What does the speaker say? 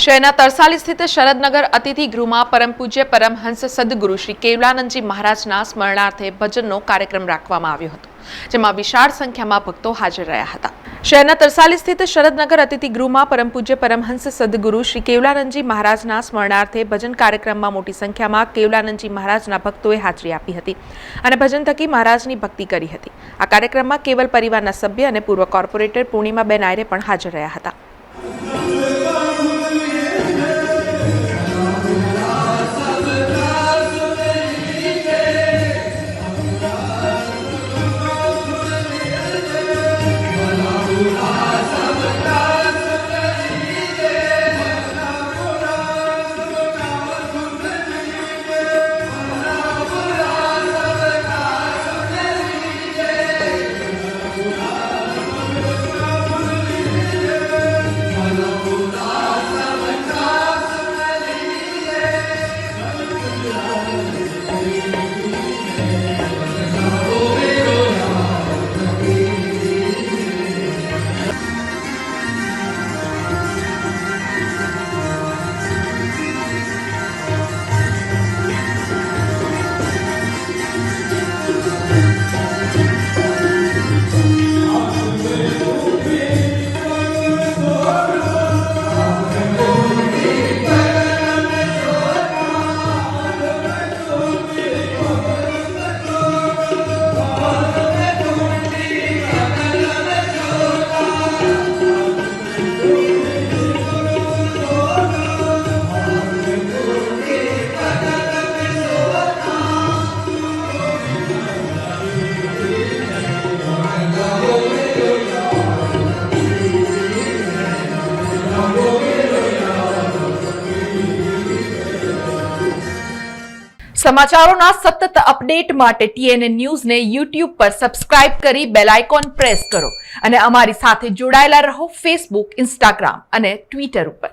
શહેરના તરસાલી સ્થિત શરદનગર અતિથિ ગૃહમાં પરમ પૂજ્ય પરમહંસ સદગુરુ શ્રી કેવલાનંદજી મહારાજના સ્મરણાર્થે ભજનનો કાર્યક્રમ રાખવામાં આવ્યો હતો, જેમાં વિશાળ સંખ્યામાં ભક્તો હાજર રહ્યા હતા। શહેરના તરસાલી સ્થિત શરદનગર અતિથિ ગૃહમાં પરમ પૂજ્ય પરમહંસ સદગુરુ શ્રી કેવલાનંદજી મહારાજના સ્મરણાર્થે ભજન કાર્યક્રમમાં મોટી સંખ્યામાં કેવલાનંદજી મહારાજના ભક્તોએ હાજરી આપી હતી અને ભજન થકી મહારાજની ભક્તિ કરી હતી। આ કાર્યક્રમમાં કેવલ પરિવારના સભ્ય અને પૂર્વ કોર્પોરેટર પૂર્ણિમાબેન આયરે પણ હાજર રહ્યા હતા। સમાચારોના સતત અપડેટ માટે TNN ન્યૂઝને YouTube પર સબસ્ક્રાઇબ કરી બેલ આઇકોન પ્રેસ કરો અને અમારી સાથે જોડાયેલા રહો Facebook, Instagram અને Twitter ઉપર।